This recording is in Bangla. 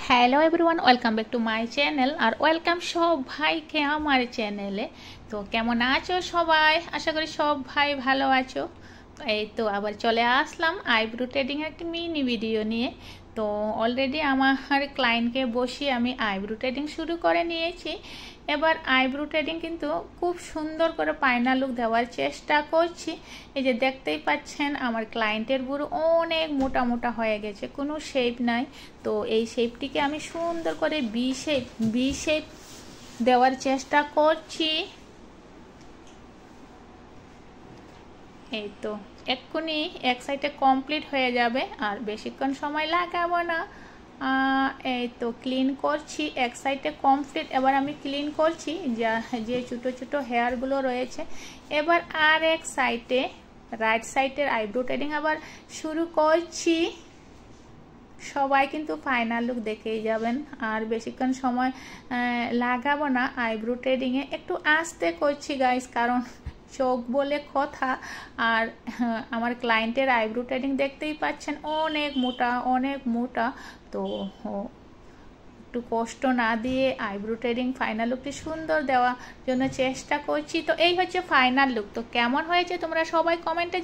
Hello everyone, welcome back to my channel আর ওয়েলকাম সব ভাইকে আমার চ্যানেলে। তো কেমন আছো সবাই? আশা করি সব ভাই ভালো আছো। এই তো আবার চলে আসলাম আইব্রো ট্রেডিংয়ের একটি মিনি ভিডিও নিয়ে। তো অলরেডি আমার ক্লায়েন্টকে বসিয়ে আমি আইব্রো ট্রেডিং শুরু করে নিয়েছি। এবার আইব্রো ট্রেডিং কিন্তু খুব সুন্দর করে ফাইনাল লুক দেওয়ার চেষ্টা করছি। এই যে দেখতেই পাচ্ছেন আমার ক্লায়েন্টের বুড়ো অনেক মোটা মোটা হয়ে গেছে, কোনো শেপ নাই। তো এই শেপটিকে আমি সুন্দর করে বি শেপ দেওয়ার চেষ্টা করছি। এই তো এক্ষুনি এক সাইডে কমপ্লিট হয়ে যাবে আর বেশিক্ষণ সময় লাগাবো না। এই তো ক্লিন করছি, এক সাইডে কমপ্লিট। এবার আমি ক্লিন করছি যে ছোটো ছোটো হেয়ারগুলো রয়েছে। এবার আর এক সাইডে রাইট সাইডের আইব্রো ট্রেডিং আবার শুরু করছি। সবাই কিন্তু ফাইনাল লুক দেখেই যাবেন আর বেশিক্ষণ সময় লাগাবো না আইব্রো ট্রেডিংয়ে। একটু আস্তে করছি গাইস, কারণ চোখ বলে কথা। আর আমার ক্লায়েন্টের আইব্রো ট্রেডিং দেখতেই পাচ্ছেন অনেক মোটা। তো একটু কষ্ট না দিয়ে আইব্রো ট্রেডিং ফাইনাল লুকটি সুন্দর দেওয়ার জন্য চেষ্টা করছি। তো এই হচ্ছে ফাইনাল লুক। তো কেমন হয়েছে তোমরা সবাই কমেন্টে